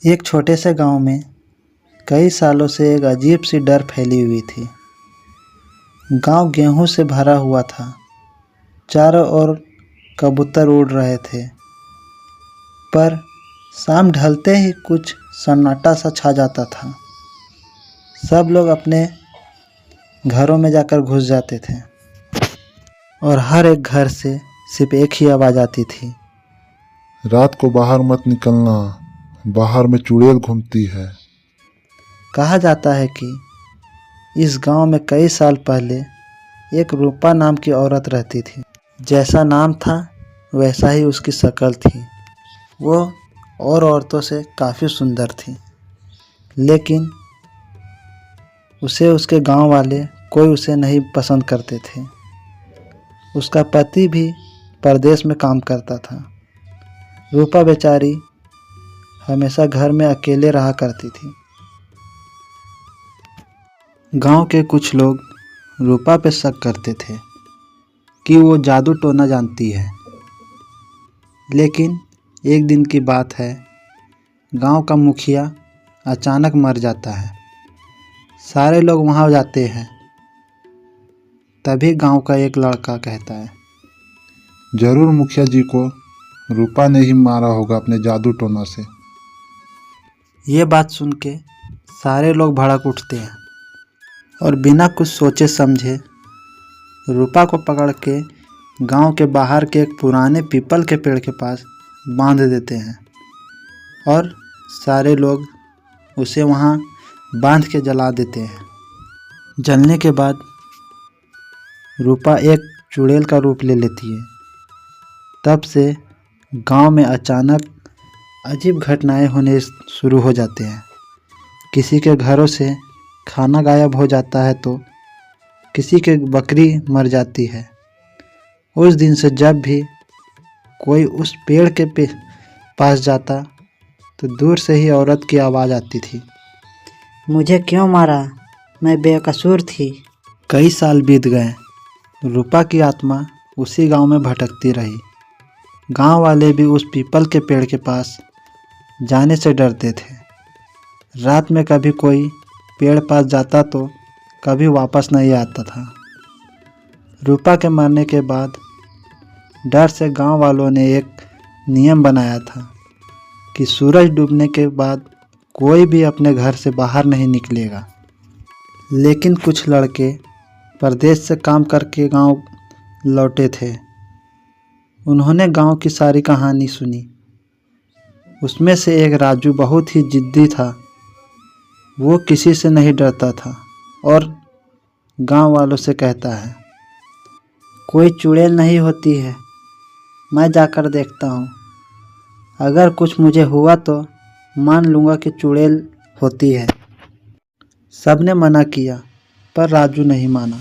एक छोटे से गांव में कई सालों से एक अजीब सी डर फैली हुई थी। गांव गेहूं से भरा हुआ था। चारों ओर कबूतर उड़ रहे थे, पर शाम ढलते ही कुछ सन्नाटा सा छा जाता था। सब लोग अपने घरों में जाकर घुस जाते थे और हर एक घर से सिर्फ एक ही आवाज़ आती थी। रात को बाहर मत निकलना, बाहर में चुड़ैल घूमती है। कहा जाता है कि इस गांव में कई साल पहले एक रूपा नाम की औरत रहती थी। जैसा नाम था वैसा ही उसकी शक्ल थी। वो और औरतों से काफ़ी सुंदर थी, लेकिन उसे उसके गांव वाले कोई उसे नहीं पसंद करते थे। उसका पति भी परदेश में काम करता था। रूपा बेचारी हमेशा घर में अकेले रहा करती थी। गांव के कुछ लोग रूपा पे शक करते थे कि वो जादू टोना जानती है। लेकिन एक दिन की बात है, गांव का मुखिया अचानक मर जाता है। सारे लोग वहां जाते हैं। तभी गांव का एक लड़का कहता है, जरूर मुखिया जी को रूपा ने ही मारा होगा अपने जादू टोना से। ये बात सुन के सारे लोग भड़क उठते हैं और बिना कुछ सोचे समझे रूपा को पकड़ के गांव के बाहर के एक पुराने पीपल के पेड़ के पास बांध देते हैं और सारे लोग उसे वहां बांध के जला देते हैं। जलने के बाद रूपा एक चुड़ैल का रूप ले लेती है। तब से गांव में अचानक अजीब घटनाएं होने शुरू हो जाते हैं। किसी के घरों से खाना गायब हो जाता है तो किसी के बकरी मर जाती है। उस दिन से जब भी कोई उस पेड़ के पास जाता तो दूर से ही औरत की आवाज़ आती थी, मुझे क्यों मारा, मैं बेकसूर थी। कई साल बीत गए। रूपा की आत्मा उसी गांव में भटकती रही। गांव वाले भी उस पीपल के पेड़ के पास जाने से डरते थे। रात में कभी कोई पेड़ पास जाता तो कभी वापस नहीं आता था। रूपा के मरने के बाद डर से गांव वालों ने एक नियम बनाया था कि सूरज डूबने के बाद कोई भी अपने घर से बाहर नहीं निकलेगा। लेकिन कुछ लड़के परदेश से काम करके गांव लौटे थे। उन्होंने गांव की सारी कहानी सुनी। उसमें से एक राजू बहुत ही जिद्दी था। वो किसी से नहीं डरता था और गांव वालों से कहता है, कोई चुड़ैल नहीं होती है, मैं जाकर देखता हूँ। अगर कुछ मुझे हुआ तो मान लूँगा कि चुड़ैल होती है। सबने मना किया पर राजू नहीं माना।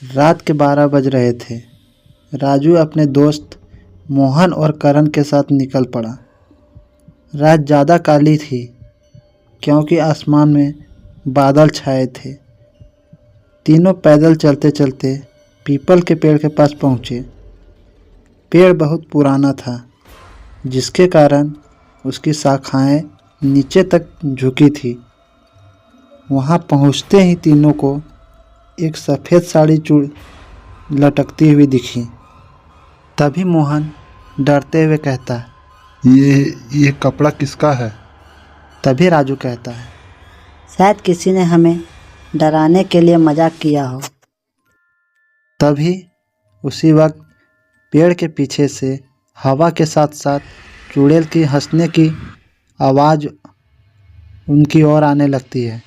रात के 12 बज रहे थे। राजू अपने दोस्त मोहन और करण के साथ निकल पड़ा। रात ज़्यादा काली थी क्योंकि आसमान में बादल छाए थे। तीनों पैदल चलते चलते पीपल के पेड़ के पास पहुँचे। पेड़ बहुत पुराना था, जिसके कारण उसकी शाखाएं नीचे तक झुकी थी। वहां पहुंचते ही तीनों को एक सफ़ेद साड़ी लटकती हुई दिखी। तभी मोहन डरते हुए कहता है, ये कपड़ा किसका है? तभी राजू कहता है, शायद किसी ने हमें डराने के लिए मजाक किया हो। तभी उसी वक्त पेड़ के पीछे से हवा के साथ साथ चुड़ैल की हंसने की आवाज़ उनकी ओर आने लगती है।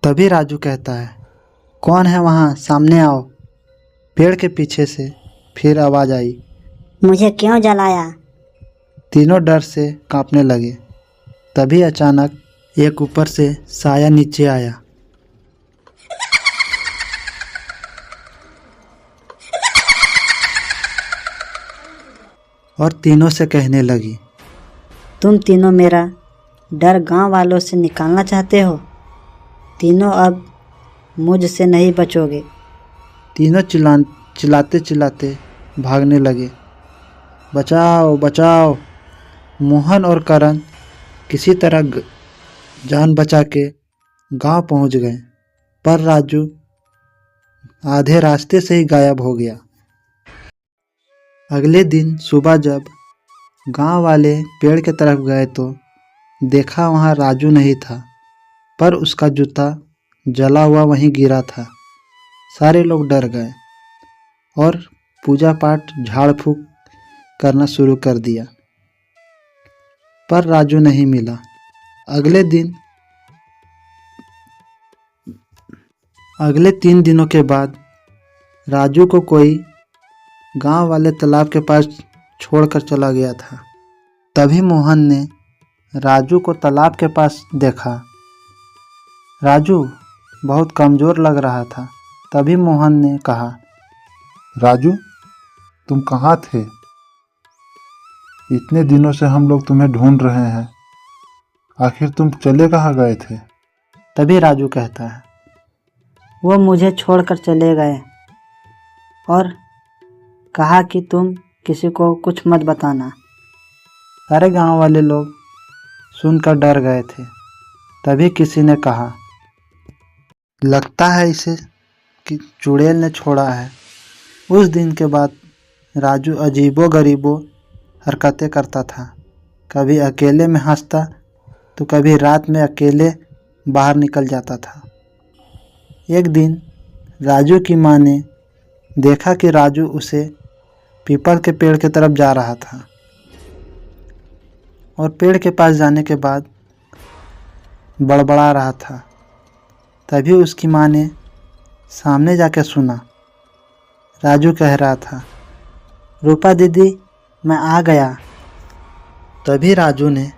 तभी राजू कहता है, कौन है वहाँ, सामने आओ। पेड़ के पीछे से फिर आवाज़ आई, मुझे क्यों जलाया। तीनों डर से कांपने लगे। तभी अचानक एक ऊपर से साया नीचे आया। और तीनों से कहने लगी, तुम तीनों मेरा डर गांव वालों से निकालना चाहते हो। तीनों अब मुझसे नहीं बचोगे। तीनों चिल्लाते चिल्लाते भागने लगे। बचाओ बचाओ। मोहन और करण किसी तरह जान बचा के गांव पहुंच गए, पर राजू आधे रास्ते से ही गायब हो गया। अगले दिन सुबह जब गांव वाले पेड़ की तरफ गए तो देखा वहां राजू नहीं था, पर उसका जूता जला हुआ वहीं गिरा था। सारे लोग डर गए और पूजा पाठ झाड़ फूक करना शुरू कर दिया, पर राजू नहीं मिला। अगले 3 दिनों के बाद राजू को कोई गांव वाले तालाब के पास छोड़कर चला गया था। तभी मोहन ने राजू को तालाब के पास देखा। राजू बहुत कमज़ोर लग रहा था। तभी मोहन ने कहा, राजू, तुम कहाँ थे? इतने दिनों से हम लोग तुम्हें ढूंढ रहे हैं। आखिर तुम चले कहाँ गए थे? तभी राजू कहता है, वो मुझे छोड़कर चले गए और कहा कि तुम किसी को कुछ मत बताना। सारे गांव वाले लोग सुनकर डर गए थे। तभी किसी ने कहा, लगता है इसे कि चुड़ैल ने छोड़ा है। उस दिन के बाद राजू अजीबो गरीबो हरकतें करता था। कभी अकेले में हंसता तो कभी रात में अकेले बाहर निकल जाता था। एक दिन राजू की माँ ने देखा कि राजू उसे पीपल के पेड़ की तरफ जा रहा था, और पेड़ के पास जाने के बाद बड़बड़ा रहा था। तभी उसकी माँ ने सामने जाकर सुना। राजू कह रहा था, रूपा दीदी, मैं आ गया। तभी राजू ने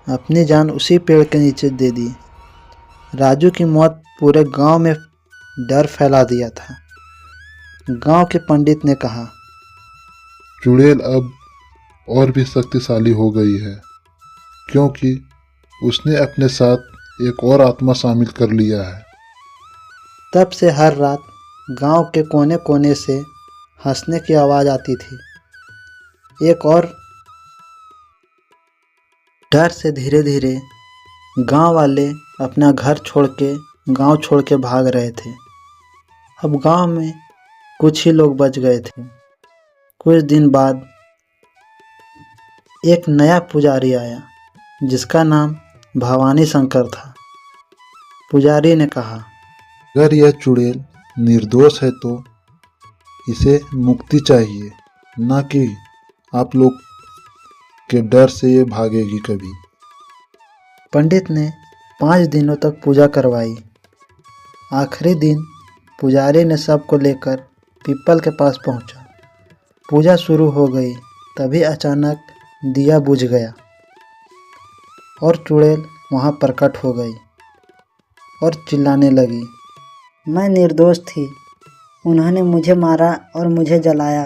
अपनी जान उसी पेड़ के नीचे दे दी। राजू की मौत पूरे गांव में डर फैला दिया था। गांव के पंडित ने कहा, चुड़ैल अब और भी शक्तिशाली हो गई है, क्योंकि उसने अपने साथ एक और आत्मा शामिल कर लिया है। तब से हर रात गांव के कोने कोने से हंसने की आवाज़ आती थी। एक और डर से धीरे धीरे गांव वाले अपना घर छोड़ के गांव छोड़ के भाग रहे थे। अब गांव में कुछ ही लोग बच गए थे। कुछ दिन बाद एक नया पुजारी आया, जिसका नाम भवानी शंकर था। पुजारी ने कहा, अगर यह चुड़ैल निर्दोष है तो इसे मुक्ति चाहिए, ना कि आप लोग के डर से ये भागेगी कभी। पंडित ने 5 दिनों तक पूजा करवाई। आखिरी दिन पुजारी ने सबको लेकर पीपल के पास पहुंचा। पूजा शुरू हो गई। तभी अचानक दिया बुझ गया और चुड़ैल वहां प्रकट हो गई और चिल्लाने लगी, मैं निर्दोष थी, उन्होंने मुझे मारा और मुझे जलाया।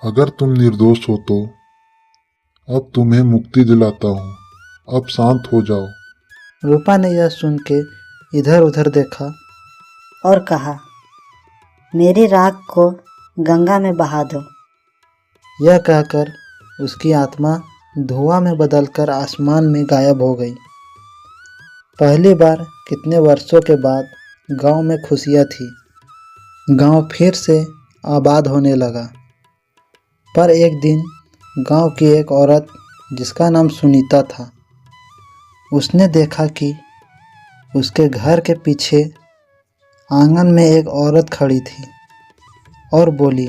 अगर तुम निर्दोष हो तो अब तुम्हें मुक्ति दिलाता हूँ, अब शांत हो जाओ। रूपा ने यह सुन के इधर उधर देखा और कहा, मेरी राख को गंगा में बहा दो। यह कहकर उसकी आत्मा धुआं में बदलकर आसमान में गायब हो गई। पहली बार कितने वर्षों के बाद गांव में खुशियां थी। गांव फिर से आबाद होने लगा। पर एक दिन गांव की एक औरत, जिसका नाम सुनीता था, उसने देखा कि उसके घर के पीछे आंगन में एक औरत खड़ी थी और बोली,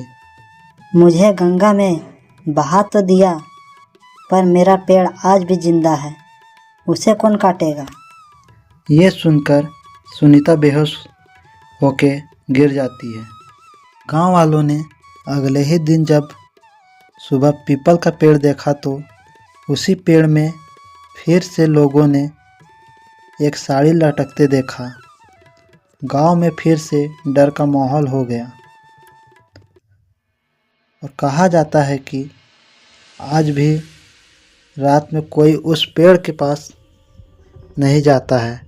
मुझे गंगा में बहा तो दिया, पर मेरा पेड़ आज भी जिंदा है, उसे कौन काटेगा। ये सुनकर सुनीता बेहोश होके गिर जाती है। गांव वालों ने अगले ही दिन जब सुबह पीपल का पेड़ देखा तो उसी पेड़ में फिर से लोगों ने एक साड़ी लटकते देखा। गांव में फिर से डर का माहौल हो गया और कहा जाता है कि आज भी रात में कोई उस पेड़ के पास नहीं जाता है,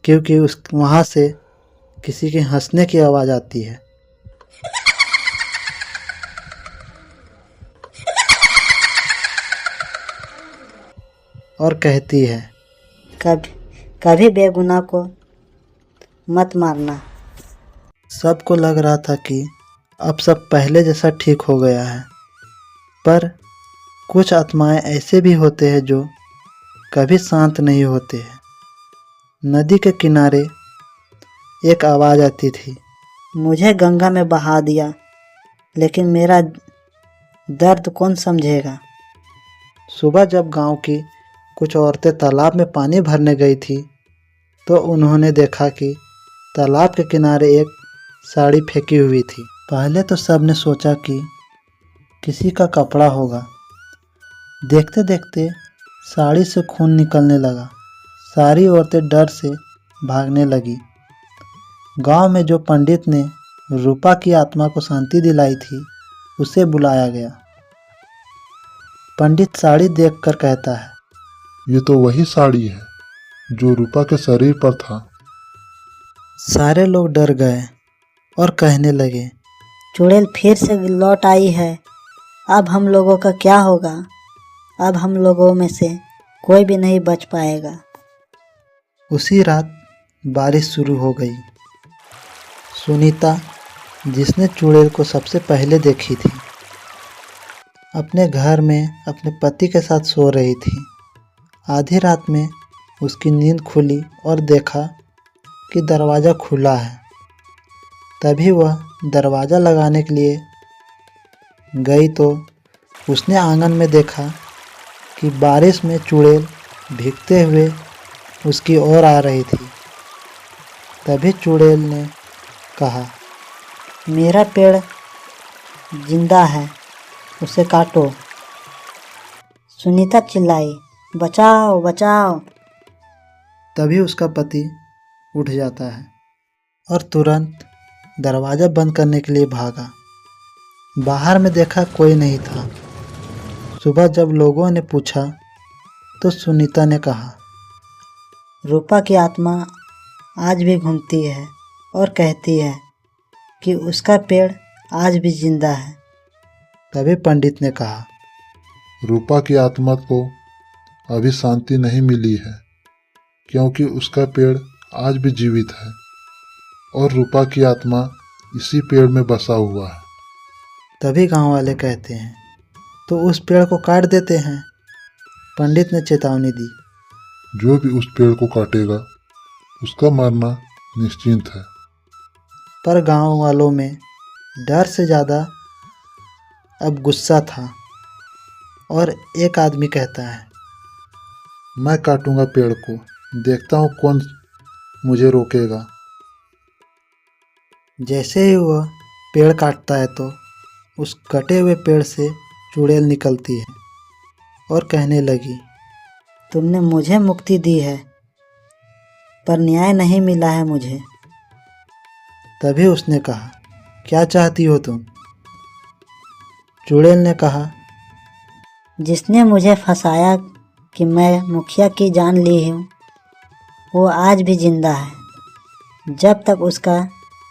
क्योंकि वहाँ से किसी के हंसने की आवाज़ आती है। और कहती है, कभी बेगुनाह को मत मारना। सबको लग रहा था कि अब सब पहले जैसा ठीक हो गया है, पर कुछ आत्माएं ऐसे भी होते हैं जो कभी शांत नहीं होते हैं। नदी के किनारे एक आवाज़ आती थी, मुझे गंगा में बहा दिया, लेकिन मेरा दर्द कौन समझेगा। सुबह जब गांव की कुछ औरतें तालाब में पानी भरने गई थी तो उन्होंने देखा कि तालाब के किनारे एक साड़ी फेंकी हुई थी। पहले तो सब ने सोचा कि किसी का कपड़ा होगा। देखते देखते साड़ी से खून निकलने लगा। सारी औरतें डर से भागने लगी। गांव में जो पंडित ने रूपा की आत्मा को शांति दिलाई थी उसे बुलाया गया। पंडित साड़ी देखकर कहता है, ये तो वही साड़ी है जो रूपा के शरीर पर था। सारे लोग डर गए और कहने लगे, चुड़ैल फिर से लौट आई है। अब हम लोगों का क्या होगा। अब हम लोगों में से कोई भी नहीं बच पाएगा। उसी रात बारिश शुरू हो गई। सुनीता, जिसने चुड़ैल को सबसे पहले देखी थी, अपने घर में अपने पति के साथ सो रही थी। आधी रात में उसकी नींद खुली और देखा कि दरवाज़ा खुला है। तभी वह दरवाज़ा लगाने के लिए गई तो उसने आंगन में देखा कि बारिश में चुड़ैल भीगते हुए उसकी ओर आ रही थी। तभी चुड़ैल ने कहा, मेरा पेड़ जिंदा है, उसे काटो। सुनीता चिल्लाई, बचाओ बचाओ। तभी उसका पति उठ जाता है और तुरंत दरवाज़ा बंद करने के लिए भागा। बाहर में देखा कोई नहीं था। सुबह जब लोगों ने पूछा तो सुनीता ने कहा, रूपा की आत्मा आज भी घूमती है और कहती है कि उसका पेड़ आज भी जिंदा है। तभी पंडित ने कहा, रूपा की आत्मा को अभी शांति नहीं मिली है, क्योंकि उसका पेड़ आज भी जीवित है और रूपा की आत्मा इसी पेड़ में बसा हुआ है। तभी गांव वाले कहते हैं, तो उस पेड़ को काट देते हैं। पंडित ने चेतावनी दी, जो भी उस पेड़ को काटेगा उसका मरना निश्चिंत है। पर गांव वालों में डर से ज़्यादा अब गुस्सा था और एक आदमी कहता है, मैं काटूंगा पेड़ को, देखता हूँ कौन मुझे रोकेगा। जैसे ही वह पेड़ काटता है तो उस कटे हुए पेड़ से चुड़ैल निकलती है और कहने लगी, तुमने मुझे मुक्ति दी है, पर न्याय नहीं मिला है मुझे। तभी उसने कहा, क्या चाहती हो तुम? चुड़ैल ने कहा, जिसने मुझे फंसाया कि मैं मुखिया की जान ली हूँ, वो आज भी जिंदा है। जब तक उसका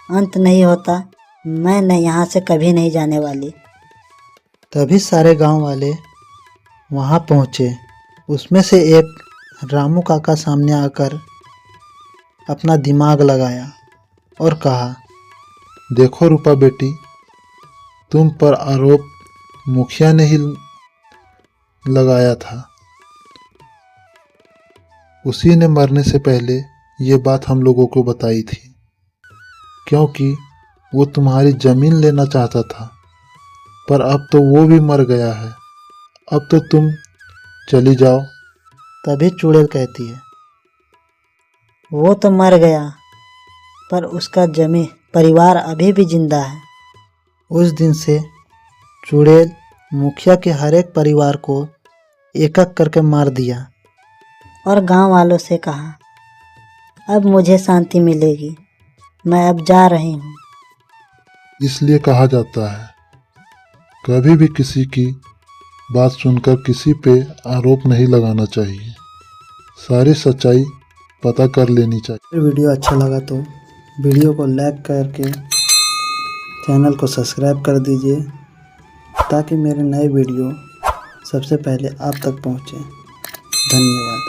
अंत नहीं होता मैं यहाँ से कभी नहीं जाने वाली। तभी सारे गांव वाले वहां पहुंचे। उसमें से एक रामू काका सामने आकर अपना दिमाग लगाया और कहा, देखो रूपा बेटी, तुम पर आरोप मुखिया ने ही लगाया था। उसी ने मरने से पहले ये बात हम लोगों को बताई थी, क्योंकि वो तुम्हारी जमीन लेना चाहता था, पर अब तो वो भी मर गया है। अब तो तुम चली जाओ। तभी चुड़ैल कहती है, वो तो मर गया, पर उसका जमी परिवार अभी भी जिंदा है। उस दिन से चुड़ैल मुखिया के हर एक परिवार को एक एक करके मार दिया और गांव वालों से कहा, अब मुझे शांति मिलेगी, मैं अब जा रही हूँ। इसलिए कहा जाता है, कभी भी किसी की बात सुनकर किसी पे आरोप नहीं लगाना चाहिए। सारी सच्चाई पता कर लेनी चाहिए। वीडियो अच्छा लगा तो वीडियो को लाइक करके चैनल को सब्सक्राइब कर दीजिए, ताकि मेरे नए वीडियो सबसे पहले आप तक पहुँचे। धन्यवाद।